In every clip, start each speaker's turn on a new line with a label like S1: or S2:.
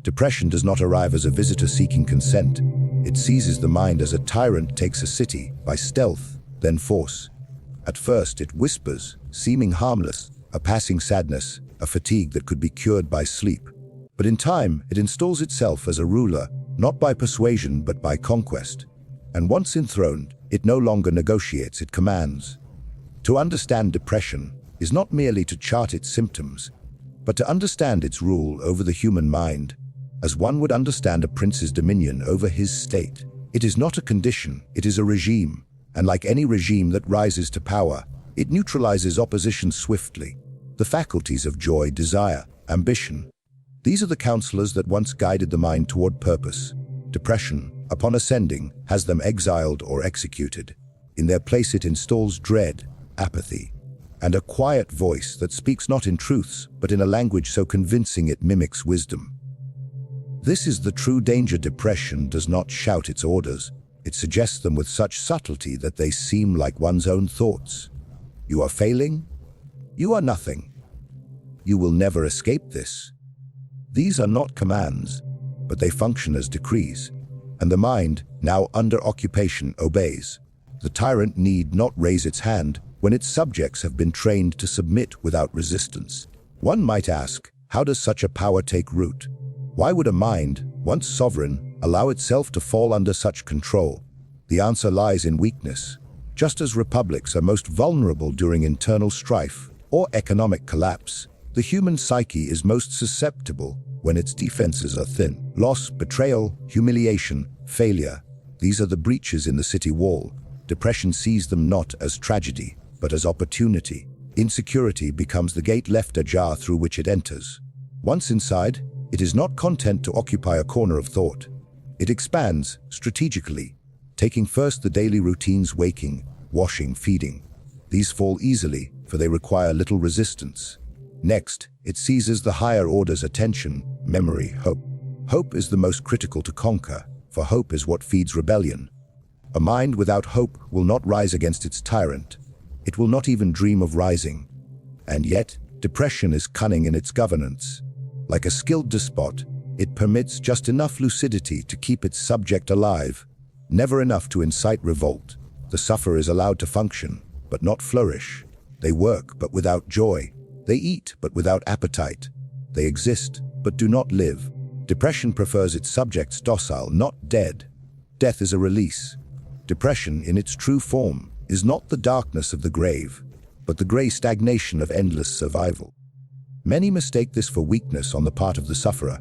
S1: Depression does not arrive as a visitor seeking consent. It seizes the mind as a tyrant takes a city, by stealth, then force. At first it whispers, seeming harmless, a passing sadness, a fatigue that could be cured by sleep. But in time, it installs itself as a ruler, not by persuasion but by conquest. And once enthroned, it no longer negotiates, it commands. To understand depression is not merely to chart its symptoms, but to understand its rule over the human mind, as one would understand a prince's dominion over his state. It is not a condition, it is a regime, and like any regime that rises to power, it neutralizes opposition swiftly. The faculties of joy, desire, ambition. These are the counselors that once guided the mind toward purpose. Depression, upon ascending, has them exiled or executed. In their place it installs dread, apathy, and a quiet voice that speaks not in truths, but in a language so convincing it mimics wisdom. This is the true danger. Depression does not shout its orders. It suggests them with such subtlety that they seem like one's own thoughts. You are failing. You are nothing. You will never escape this. These are not commands, but they function as decrees, and the mind, now under occupation, obeys. The tyrant need not raise its hand when its subjects have been trained to submit without resistance. One might ask, how does such a power take root? Why would a mind, once sovereign, allow itself to fall under such control? The answer lies in weakness. Just as republics are most vulnerable during internal strife or economic collapse, the human psyche is most susceptible when its defenses are thin. Loss, betrayal, humiliation, failure. These are the breaches in the city wall. Depression sees them not as tragedy, but as opportunity. Insecurity becomes the gate left ajar through which it enters. Once inside, it is not content to occupy a corner of thought. It expands strategically, taking first the daily routines: waking, washing, feeding. These fall easily, for they require little resistance. Next, it seizes the higher orders: attention, memory, hope. Hope is the most critical to conquer, for hope is what feeds rebellion. A mind without hope will not rise against its tyrant. It will not even dream of rising. And yet, depression is cunning in its governance. Like a skilled despot, it permits just enough lucidity to keep its subject alive, never enough to incite revolt. The sufferer is allowed to function, but not flourish. They work, but without joy. They eat, but without appetite. They exist, but do not live. Depression prefers its subjects docile, not dead. Death is a release. Depression, in its true form, is not the darkness of the grave, but the gray stagnation of endless survival. Many mistake this for weakness on the part of the sufferer.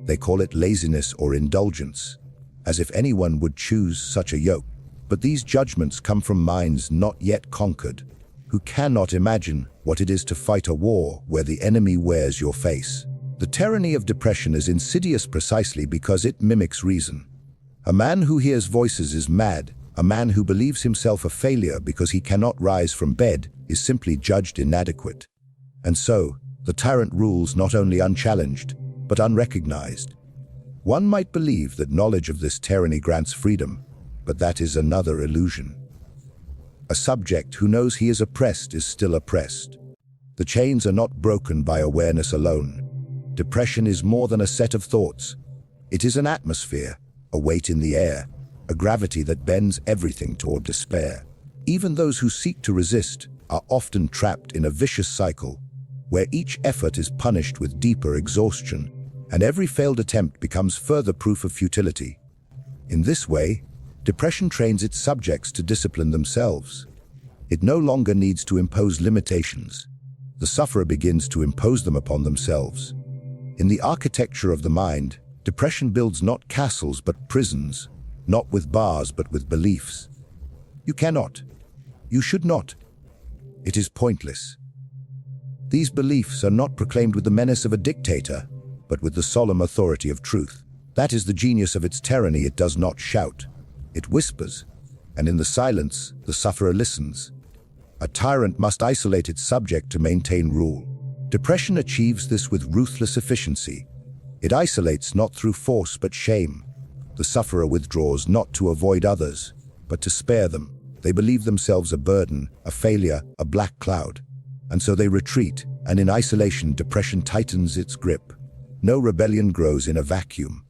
S1: They call it laziness or indulgence, as if anyone would choose such a yoke. But these judgments come from minds not yet conquered, who cannot imagine what it is to fight a war where the enemy wears your face. The tyranny of depression is insidious precisely because it mimics reason. A man who hears voices is mad. A man who believes himself a failure because he cannot rise from bed is simply judged inadequate. And so, the tyrant rules not only unchallenged, but unrecognized. One might believe that knowledge of this tyranny grants freedom, but that is another illusion. A subject who knows he is oppressed is still oppressed. The chains are not broken by awareness alone. Depression is more than a set of thoughts. It is an atmosphere, a weight in the air, a gravity that bends everything toward despair. Even those who seek to resist are often trapped in a vicious cycle, where each effort is punished with deeper exhaustion, and every failed attempt becomes further proof of futility. In this way, depression trains its subjects to discipline themselves. It no longer needs to impose limitations. The sufferer begins to impose them upon themselves. In the architecture of the mind, depression builds not castles but prisons, not with bars but with beliefs. You cannot. You should not. It is pointless. These beliefs are not proclaimed with the menace of a dictator, but with the solemn authority of truth. That is the genius of its tyranny. It does not shout. It whispers, and in the silence, the sufferer listens. A tyrant must isolate its subject to maintain rule. Depression achieves this with ruthless efficiency. It isolates not through force but shame. The sufferer withdraws not to avoid others, but to spare them. They believe themselves a burden, a failure, a black cloud. And so they retreat, and in isolation, depression tightens its grip. No rebellion grows in a vacuum.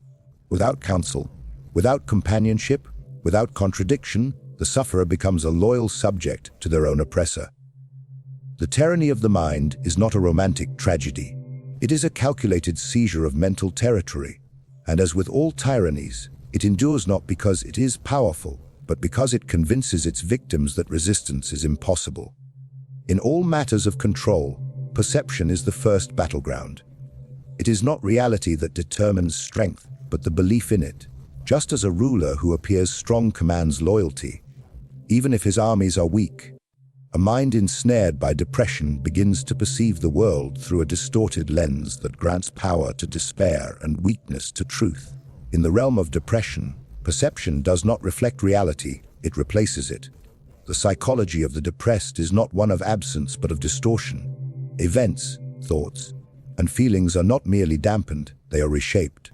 S1: Without counsel, without companionship, without contradiction, the sufferer becomes a loyal subject to their own oppressor. The tyranny of the mind is not a romantic tragedy. It is a calculated seizure of mental territory. And as with all tyrannies, it endures not because it is powerful, but because it convinces its victims that resistance is impossible. In all matters of control, perception is the first battleground. It is not reality that determines strength, but the belief in it. Just as a ruler who appears strong commands loyalty, even if his armies are weak, a mind ensnared by depression begins to perceive the world through a distorted lens that grants power to despair and weakness to truth. In the realm of depression, perception does not reflect reality, it replaces it. The psychology of the depressed is not one of absence but of distortion. Events, thoughts, and feelings are not merely dampened, they are reshaped.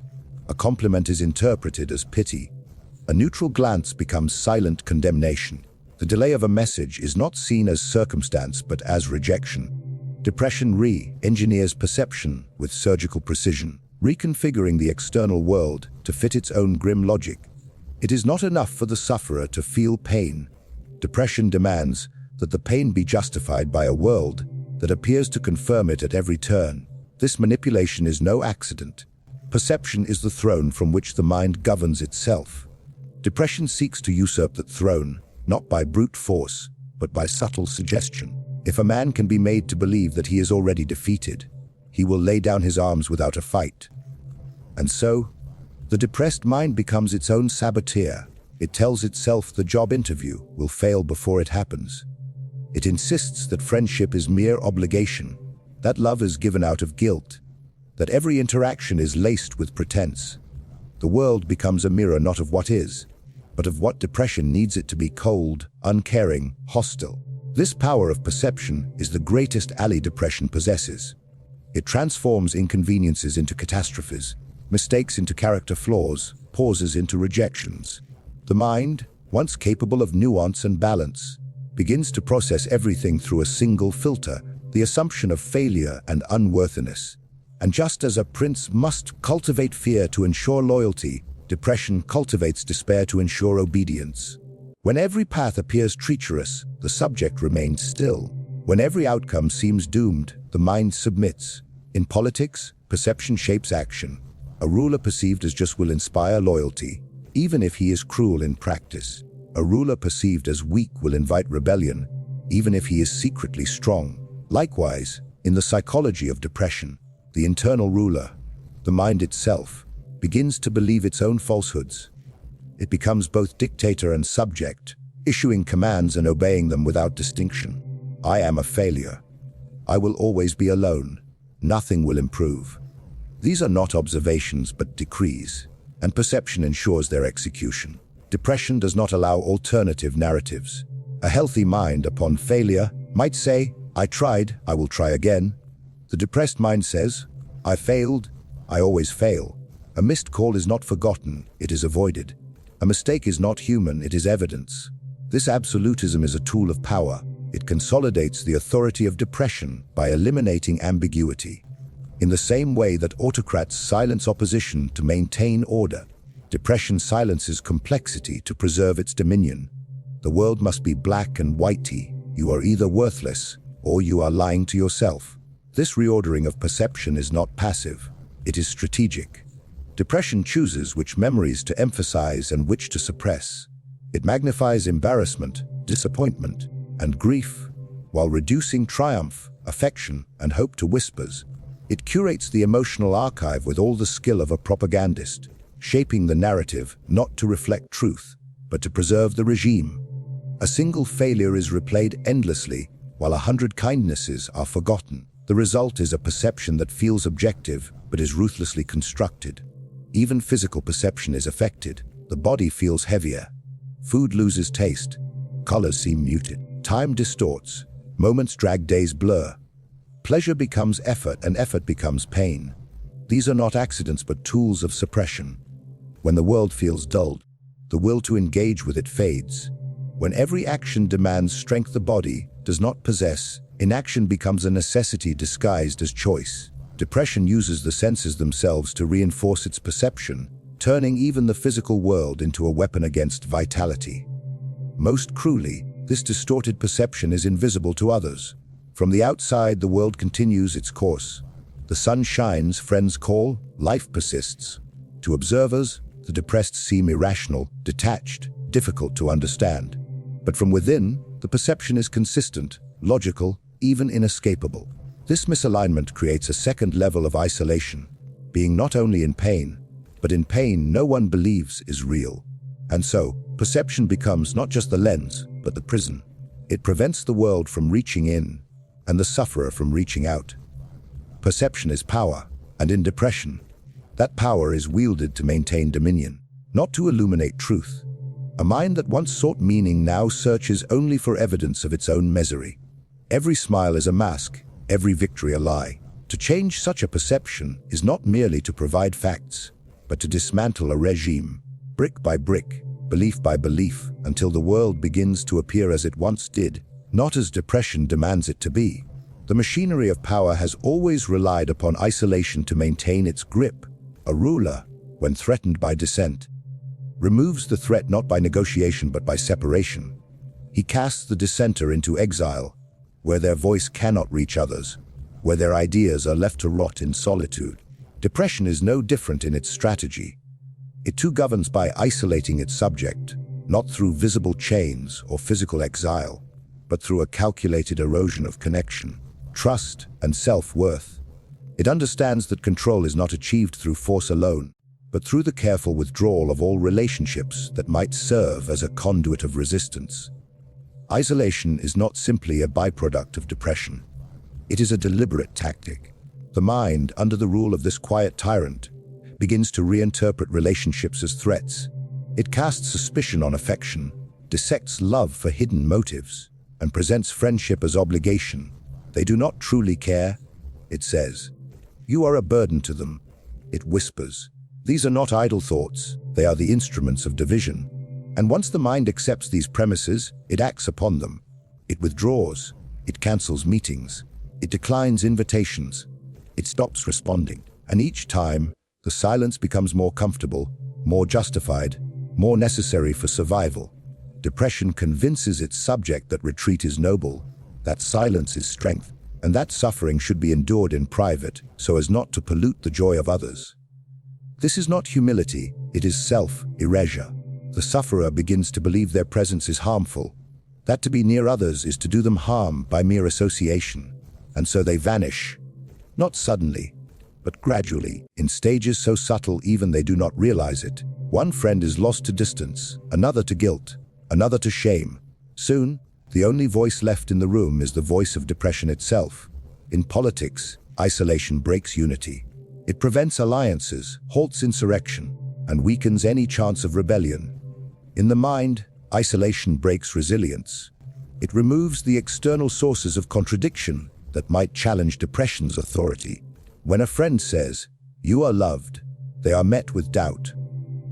S1: A compliment is interpreted as pity. A neutral glance becomes silent condemnation. The delay of a message is not seen as circumstance but as rejection. Depression re-engineers perception with surgical precision, reconfiguring the external world to fit its own grim logic. It is not enough for the sufferer to feel pain. Depression demands that the pain be justified by a world that appears to confirm it at every turn. This manipulation is no accident. Perception is the throne from which the mind governs itself. Depression seeks to usurp that throne, not by brute force, but by subtle suggestion. If a man can be made to believe that he is already defeated, he will lay down his arms without a fight. And so, the depressed mind becomes its own saboteur. It tells itself the job interview will fail before it happens. It insists that friendship is mere obligation, that love is given out of guilt, that every interaction is laced with pretense. The world becomes a mirror not of what is, but of what depression needs it to be: cold, uncaring, hostile. This power of perception is the greatest ally depression possesses. It transforms inconveniences into catastrophes, mistakes into character flaws, pauses into rejections. The mind, once capable of nuance and balance, begins to process everything through a single filter, the assumption of failure and unworthiness. And just as a prince must cultivate fear to ensure loyalty, depression cultivates despair to ensure obedience. When every path appears treacherous, the subject remains still. When every outcome seems doomed, the mind submits. In politics, perception shapes action. A ruler perceived as just will inspire loyalty, even if he is cruel in practice. A ruler perceived as weak will invite rebellion, even if he is secretly strong. Likewise, in the psychology of depression, the internal ruler, the mind itself, begins to believe its own falsehoods. It becomes both dictator and subject, issuing commands and obeying them without distinction. I am a failure. I will always be alone. Nothing will improve. These are not observations but decrees, and perception ensures their execution. Depression does not allow alternative narratives. A healthy mind, upon failure, might say, I tried, I will try again. The depressed mind says, I failed, I always fail. A missed call is not forgotten, it is avoided. A mistake is not human, it is evidence. This absolutism is a tool of power. It consolidates the authority of depression by eliminating ambiguity. In the same way that autocrats silence opposition to maintain order, depression silences complexity to preserve its dominion. The world must be black and whitey. You are either worthless or you are lying to yourself. This reordering of perception is not passive, it is strategic. Depression chooses which memories to emphasize and which to suppress. It magnifies embarrassment, disappointment, and grief, while reducing triumph, affection, and hope to whispers. It curates the emotional archive with all the skill of a propagandist, shaping the narrative not to reflect truth, but to preserve the regime. A single failure is replayed endlessly, while 100 kindnesses are forgotten. The result is a perception that feels objective, but is ruthlessly constructed. Even physical perception is affected. The body feels heavier. Food loses taste. Colors seem muted. Time distorts. Moments drag, days blur. Pleasure becomes effort, and effort becomes pain. These are not accidents but tools of suppression. When the world feels dulled, the will to engage with it fades. When every action demands strength the body does not possess, inaction becomes a necessity disguised as choice. Depression uses the senses themselves to reinforce its perception, turning even the physical world into a weapon against vitality. Most cruelly, this distorted perception is invisible to others. From the outside, the world continues its course. The sun shines, friends call, life persists. To observers, the depressed seem irrational, detached, difficult to understand. But from within, the perception is consistent, logical, even inescapable. This misalignment creates a second level of isolation, being not only in pain, but in pain no one believes is real. And so, perception becomes not just the lens, but the prison. It prevents the world from reaching in, and the sufferer from reaching out. Perception is power, and in depression, that power is wielded to maintain dominion, not to illuminate truth. A mind that once sought meaning now searches only for evidence of its own misery. Every smile is a mask, every victory a lie. To change such a perception is not merely to provide facts, but to dismantle a regime, brick by brick, belief by belief, until the world begins to appear as it once did, not as depression demands it to be. The machinery of power has always relied upon isolation to maintain its grip. A ruler, when threatened by dissent, removes the threat not by negotiation but by separation. He casts the dissenter into exile, where their voice cannot reach others, where their ideas are left to rot in solitude. Depression is no different in its strategy. It too governs by isolating its subject, not through visible chains or physical exile, but through a calculated erosion of connection, trust, and self-worth. It understands that control is not achieved through force alone, but through the careful withdrawal of all relationships that might serve as a conduit of resistance. Isolation is not simply a byproduct of depression. It is a deliberate tactic. The mind, under the rule of this quiet tyrant, begins to reinterpret relationships as threats. It casts suspicion on affection, dissects love for hidden motives, and presents friendship as obligation. They do not truly care, it says. You are a burden to them, it whispers. These are not idle thoughts, they are the instruments of division. And once the mind accepts these premises, it acts upon them. It withdraws, it cancels meetings, it declines invitations, it stops responding. And each time, the silence becomes more comfortable, more justified, more necessary for survival. Depression convinces its subject that retreat is noble, that silence is strength, and that suffering should be endured in private so as not to pollute the joy of others. This is not humility, it is self-erasure. The sufferer begins to believe their presence is harmful, that to be near others is to do them harm by mere association, and so they vanish, not suddenly, but gradually, in stages so subtle even they do not realize it. One friend is lost to distance, another to guilt, another to shame. Soon, the only voice left in the room is the voice of depression itself. In politics, isolation breaks unity. It prevents alliances, halts insurrection, and weakens any chance of rebellion. In the mind, isolation breaks resilience. It removes the external sources of contradiction that might challenge depression's authority. When a friend says, "You are loved," they are met with doubt.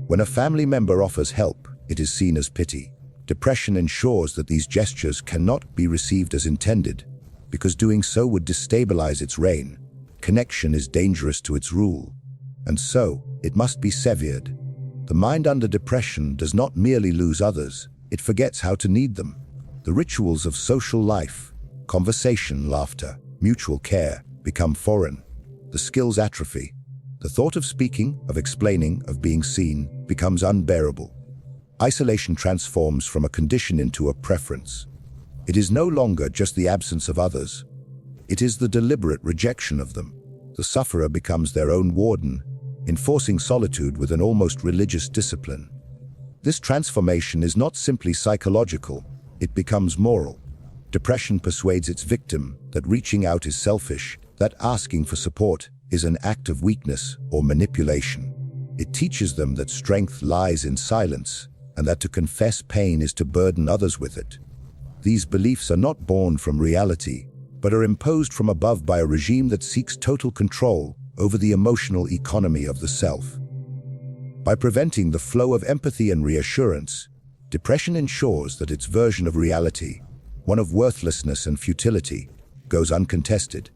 S1: When a family member offers help, it is seen as pity. Depression ensures that these gestures cannot be received as intended, because doing so would destabilize its reign. Connection is dangerous to its rule, and so it must be severed. The mind under depression does not merely lose others, it forgets how to need them. The rituals of social life, conversation, laughter, mutual care, become foreign. The skills atrophy. The thought of speaking, of explaining, of being seen, becomes unbearable. Isolation transforms from a condition into a preference. It is no longer just the absence of others. It is the deliberate rejection of them. The sufferer becomes their own warden, enforcing solitude with an almost religious discipline. This transformation is not simply psychological, it becomes moral. Depression persuades its victim that reaching out is selfish, that asking for support is an act of weakness or manipulation. It teaches them that strength lies in silence, and that to confess pain is to burden others with it. These beliefs are not born from reality, but are imposed from above by a regime that seeks total control over the emotional economy of the self. By preventing the flow of empathy and reassurance, depression ensures that its version of reality, one of worthlessness and futility, goes uncontested.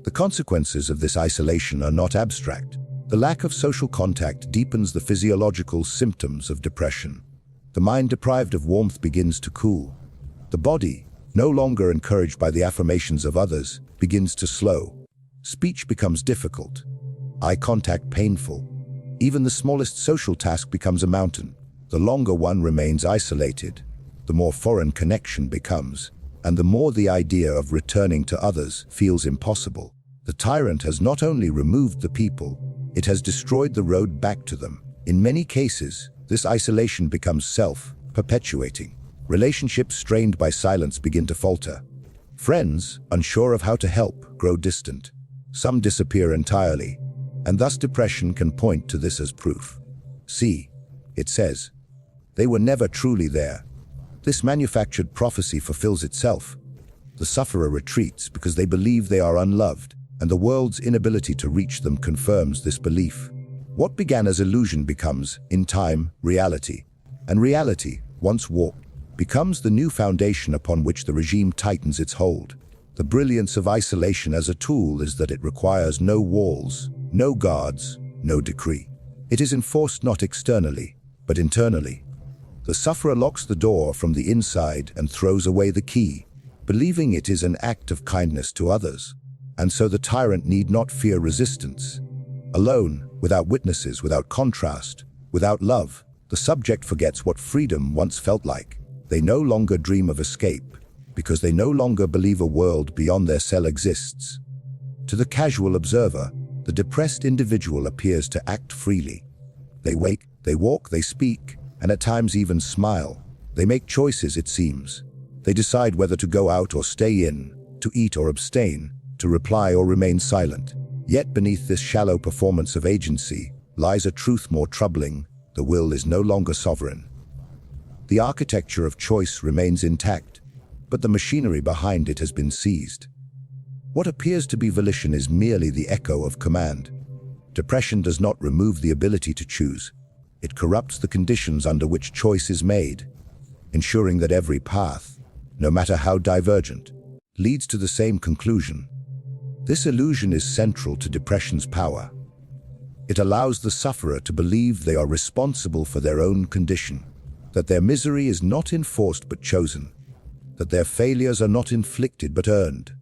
S1: The consequences of this isolation are not abstract. The lack of social contact deepens the physiological symptoms of depression. The mind deprived of warmth begins to cool. The body, no longer encouraged by the affirmations of others, begins to slow. Speech becomes difficult. Eye contact painful. Even the smallest social task becomes a mountain. The longer one remains isolated, the more foreign connection becomes, and the more the idea of returning to others feels impossible. The tyrant has not only removed the people, it has destroyed the road back to them. In many cases, this isolation becomes self-perpetuating. Relationships strained by silence begin to falter. Friends, unsure of how to help, grow distant. Some disappear entirely, and thus depression can point to this as proof. See, it says, they were never truly there. This manufactured prophecy fulfills itself. The sufferer retreats because they believe they are unloved, and the world's inability to reach them confirms this belief. What began as illusion becomes, in time, reality. And reality, once walked, becomes the new foundation upon which the regime tightens its hold. The brilliance of isolation as a tool is that it requires no walls, no guards, no decree. It is enforced not externally, but internally. The sufferer locks the door from the inside and throws away the key, believing it is an act of kindness to others. And so the tyrant need not fear resistance. Alone, without witnesses, without contrast, without love, the subject forgets what freedom once felt like. They no longer dream of escape, because they no longer believe a world beyond their cell exists. To the casual observer, the depressed individual appears to act freely. They wake, they walk, they speak, and at times even smile. They make choices, it seems. They decide whether to go out or stay in, to eat or abstain, to reply or remain silent. Yet beneath this shallow performance of agency lies a truth more troubling: the will is no longer sovereign. The architecture of choice remains intact, but the machinery behind it has been seized. What appears to be volition is merely the echo of command. Depression does not remove the ability to choose. It corrupts the conditions under which choice is made, ensuring that every path, no matter how divergent, leads to the same conclusion. This illusion is central to depression's power. It allows the sufferer to believe they are responsible for their own condition, that their misery is not enforced but chosen, that their failures are not inflicted but earned.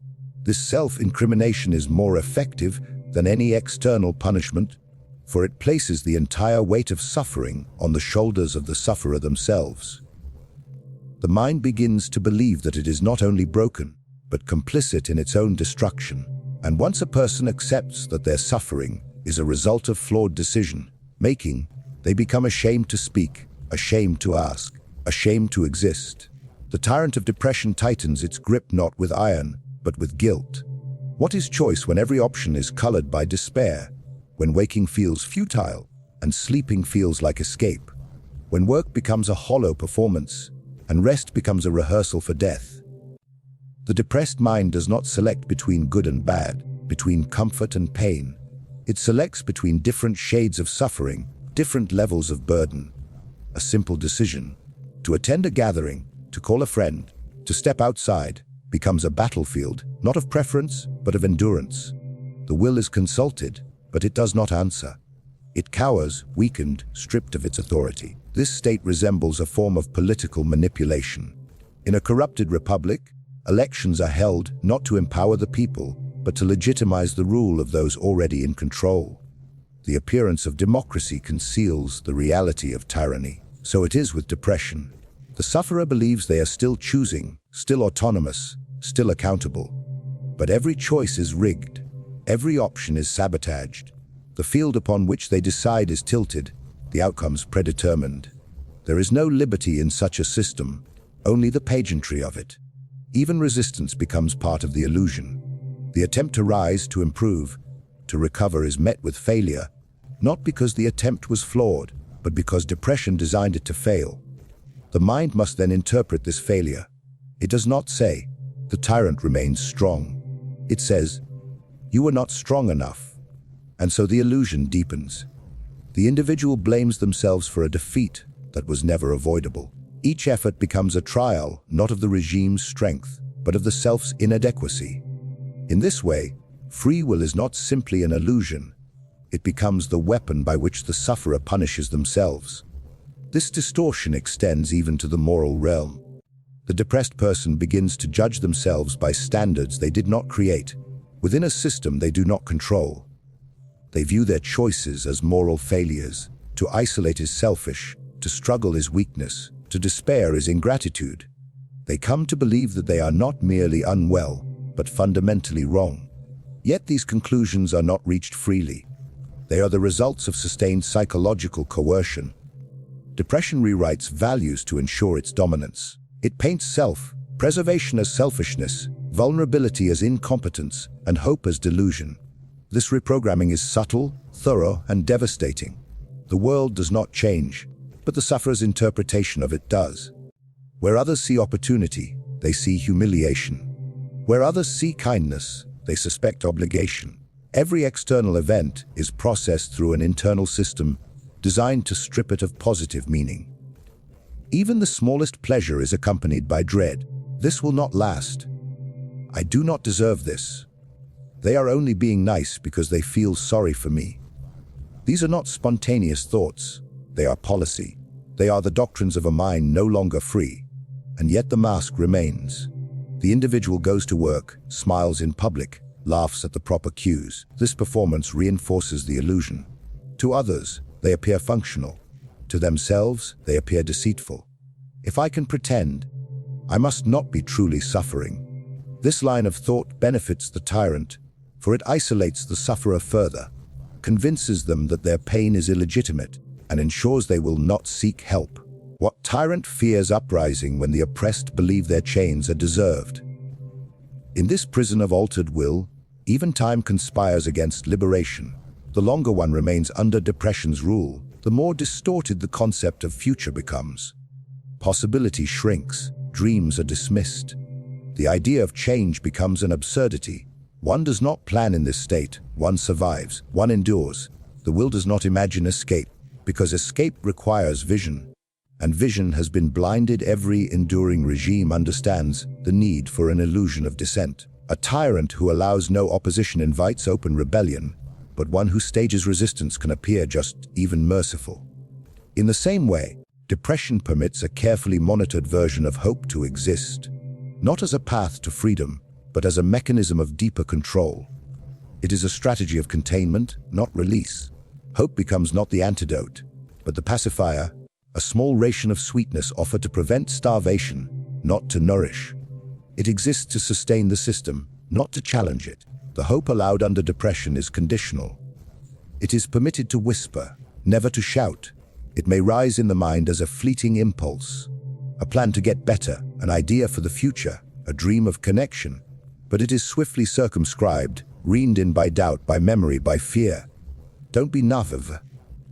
S1: This self-incrimination is more effective than any external punishment, for it places the entire weight of suffering on the shoulders of the sufferer themselves. The mind begins to believe that it is not only broken, but complicit in its own destruction. And once a person accepts that their suffering is a result of flawed decision-making, they become ashamed to speak, ashamed to ask, ashamed to exist. The tyrant of depression tightens its grip not with iron, but with guilt. What is choice when every option is colored by despair? When waking feels futile and sleeping feels like escape? When work becomes a hollow performance and rest becomes a rehearsal for death? The depressed mind does not select between good and bad, between comfort and pain. It selects between different shades of suffering, different levels of burden. A simple decision, to attend a gathering, to call a friend, to step outside, becomes a battlefield, not of preference, but of endurance. The will is consulted, but it does not answer. It cowers, weakened, stripped of its authority. This state resembles a form of political manipulation. In a corrupted republic, elections are held not to empower the people, but to legitimize the rule of those already in control. The appearance of democracy conceals the reality of tyranny. So it is with depression. The sufferer believes they are still choosing, still autonomous, still accountable. But every choice is rigged. Every option is sabotaged. The field upon which they decide is tilted, the outcomes predetermined. There is no liberty in such a system, only the pageantry of it. Even resistance becomes part of the illusion. The attempt to rise, to improve, to recover is met with failure, not because the attempt was flawed, but because depression designed it to fail. The mind must then interpret this failure. It does not say, "The tyrant remains strong." It says, "You were not strong enough." And so the illusion deepens. The individual blames themselves for a defeat that was never avoidable. Each effort becomes a trial, not of the regime's strength, but of the self's inadequacy. In this way, Free will is not simply an illusion. It becomes the weapon by which the sufferer punishes themselves. This distortion extends even to the moral realm. The depressed person begins to judge themselves by standards they did not create, within a system they do not control. They view their choices as moral failures. To isolate is selfish, to struggle is weakness, to despair is ingratitude. They come to believe that they are not merely unwell, but fundamentally wrong. Yet these conclusions are not reached freely. They are the results of sustained psychological coercion. Depression rewrites values to ensure its dominance. It paints self-preservation as selfishness, vulnerability as incompetence, and hope as delusion. This reprogramming is subtle, thorough, and devastating. The world does not change, but the sufferer's interpretation of it does. Where others see opportunity, they see humiliation. Where others see kindness, they suspect obligation. Every external event is processed through an internal system designed to strip it of positive meaning. Even the smallest pleasure is accompanied by dread. This will not last. I do not deserve this. They are only being nice because they feel sorry for me. These are not spontaneous thoughts. They are policy. They are the doctrines of a mind no longer free. And yet the mask remains. The individual goes to work, smiles in public, laughs at the proper cues. This performance reinforces the illusion. To others, they appear functional. To themselves, they appear deceitful. If I can pretend, I must not be truly suffering. This line of thought benefits the tyrant, for it isolates the sufferer further, convinces them that their pain is illegitimate, and ensures they will not seek help. What tyrant fears uprising when the oppressed believe their chains are deserved? In this prison of altered will, even time conspires against liberation. The longer one remains under depression's rule, the more distorted the concept of future becomes. Possibility shrinks, dreams are dismissed. The idea of change becomes an absurdity. One does not plan in this state, one survives, one endures. The will does not imagine escape, because escape requires vision. And vision has been blinded. Every enduring regime understands the need for an illusion of dissent. A tyrant who allows no opposition invites open rebellion, but one who stages resistance can appear just even merciful. In the same way, depression permits a carefully monitored version of hope to exist, not as a path to freedom, but as a mechanism of deeper control. It is a strategy of containment, not release. Hope becomes not the antidote, but the pacifier, a small ration of sweetness offered to prevent starvation, not to nourish. It exists to sustain the system, not to challenge it. The hope allowed under depression is conditional. It is permitted to whisper, never to shout. It may rise in the mind as a fleeting impulse, a plan to get better, an idea for the future, a dream of connection. But it is swiftly circumscribed, reined in by doubt, by memory, by fear. Don't be naïve,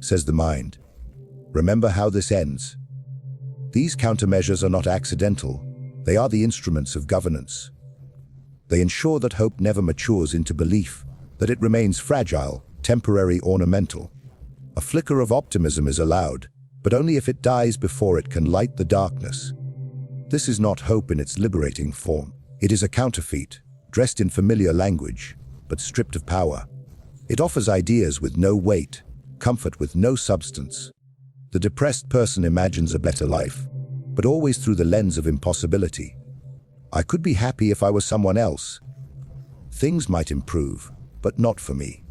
S1: says the mind. Remember how this ends. These countermeasures are not accidental. They are the instruments of governance. They ensure that hope never matures into belief, that it remains fragile, temporary, ornamental. A flicker of optimism is allowed, but only if it dies before it can light the darkness. This is not hope in its liberating form. It is a counterfeit, dressed in familiar language, but stripped of power. It offers ideas with no weight, comfort with no substance. The depressed person imagines a better life, but always through the lens of impossibility. I could be happy if I were someone else. Things might improve, but not for me.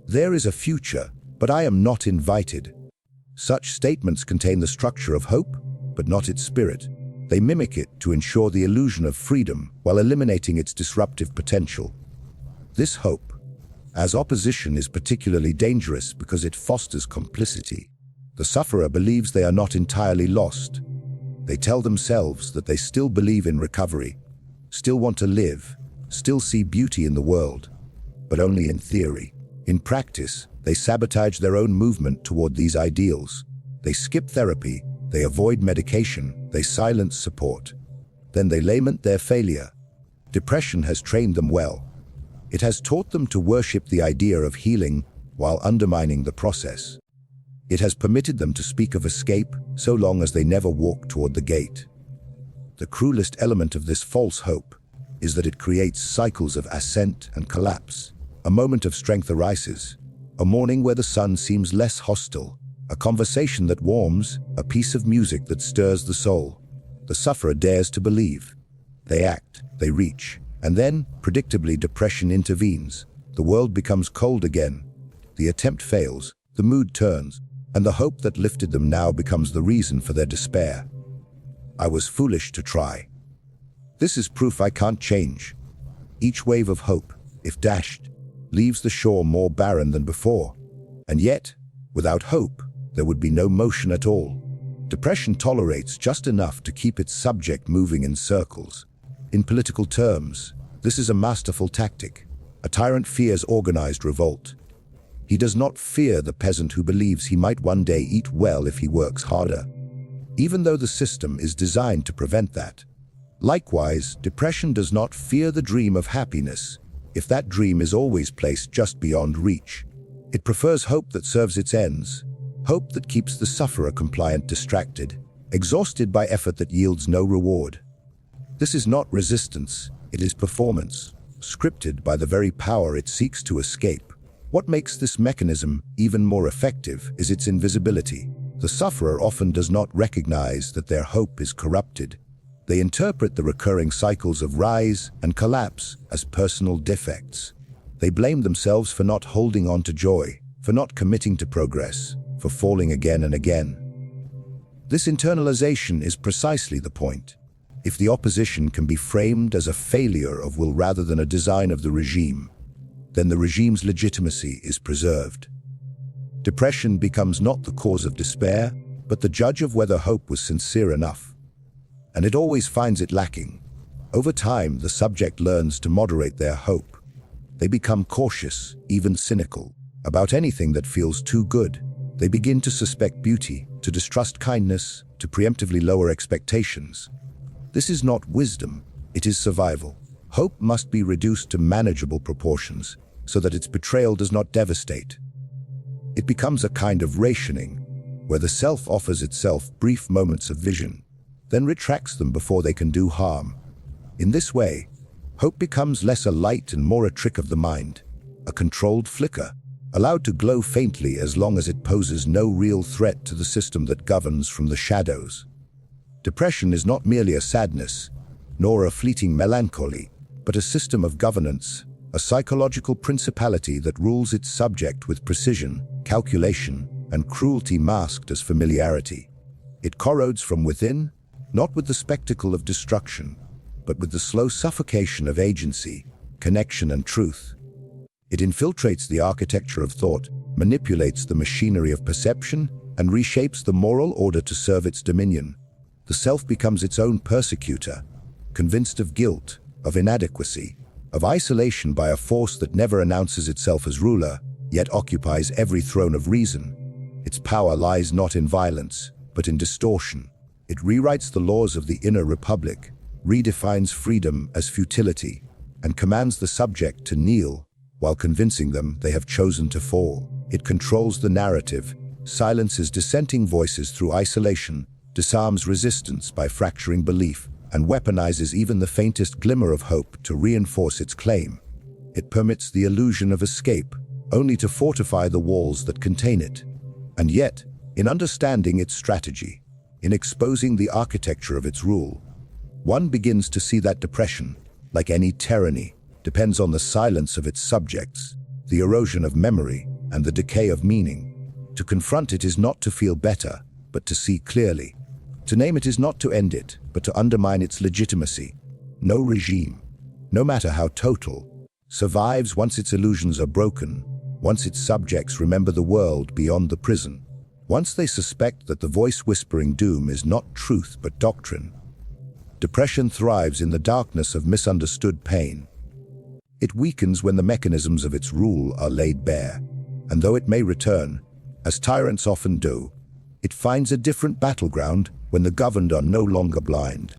S1: There is a future, but I am not invited. Such statements contain the structure of hope, but not its spirit. They mimic it to ensure the illusion of freedom while eliminating its disruptive potential. This hope, as opposition, is particularly dangerous because it fosters complicity. The sufferer believes they are not entirely lost. They tell themselves that they still believe in recovery, still want to live, still see beauty in the world, but only in theory. In practice, they sabotage their own movement toward these ideals. They skip therapy, they avoid medication, they silence support. Then they lament their failure. Depression has trained them well. It has taught them to worship the idea of healing while undermining the process. It has permitted them to speak of escape so long as they never walk toward the gate. The cruelest element of this false hope is that it creates cycles of ascent and collapse. a moment of strength arises, a morning where the sun seems less hostile, a conversation that warms, a piece of music that stirs the soul. The sufferer dares to believe. They act, they reach, and then, predictably, depression intervenes. The world becomes cold again. The attempt fails, the mood turns, and the hope that lifted them now becomes the reason for their despair. I was foolish to try. This is proof I can't change. Each wave of hope, if dashed, leaves the shore more barren than before. And yet, without hope, there would be no motion at all. Depression tolerates just enough to keep its subject moving in circles. In political terms, this is a masterful tactic. A tyrant fears organized revolt. He does not fear the peasant who believes he might one day eat well if he works harder, even though the system is designed to prevent that. Likewise, depression does not fear the dream of happiness, if that dream is always placed just beyond reach. It prefers hope that serves its ends, hope that keeps the sufferer compliant, distracted, exhausted by effort that yields no reward. This is not resistance, it is performance, scripted by the very power it seeks to escape. What makes this mechanism even more effective is its invisibility. The sufferer often does not recognize that their hope is corrupted. They interpret the recurring cycles of rise and collapse as personal defects. They blame themselves for not holding on to joy, for not committing to progress, for falling again and again. This internalization is precisely the point. If the opposition can be framed as a failure of will rather than a design of the regime, then the regime's legitimacy is preserved. Depression becomes not the cause of despair, but the judge of whether hope was sincere enough. And it always finds it lacking. Over time, the subject learns to moderate their hope. They become cautious, even cynical, about anything that feels too good. They begin to suspect beauty, to distrust kindness, to preemptively lower expectations. This is not wisdom, it is survival. Hope must be reduced to manageable proportions, so that its betrayal does not devastate. It becomes a kind of rationing, where the self offers itself brief moments of vision, then retracts them before they can do harm. In this way, hope becomes less a light and more a trick of the mind, a controlled flicker, allowed to glow faintly as long as it poses no real threat to the system that governs from the shadows. Depression is not merely a sadness, nor a fleeting melancholy, but a system of governance, a psychological principality that rules its subject with precision, calculation, and cruelty masked as familiarity. It corrodes from within, not with the spectacle of destruction, but with the slow suffocation of agency, connection, and truth. It infiltrates the architecture of thought, manipulates the machinery of perception, and reshapes the moral order to serve its dominion. The self becomes its own persecutor, convinced of guilt, of inadequacy, of isolation by a force that never announces itself as ruler, yet occupies every throne of reason. Its power lies not in violence, but in distortion. It rewrites the laws of the inner republic, redefines freedom as futility, and commands the subject to kneel while convincing them they have chosen to fall. It controls the narrative, silences dissenting voices through isolation, disarms resistance by fracturing belief, and weaponizes even the faintest glimmer of hope to reinforce its claim. It permits the illusion of escape, only to fortify the walls that contain it. And yet, in understanding its strategy, in exposing the architecture of its rule, one begins to see that depression, like any tyranny, depends on the silence of its subjects, the erosion of memory, and the decay of meaning. To confront it is not to feel better, but to see clearly. To name it is not to end it, but to undermine its legitimacy. No regime, no matter how total, survives once its illusions are broken, once its subjects remember the world beyond the prison, once they suspect that the voice whispering doom is not truth but doctrine. Depression thrives in the darkness of misunderstood pain. It weakens when the mechanisms of its rule are laid bare, and though it may return, as tyrants often do, it finds a different battleground when the governed are no longer blind.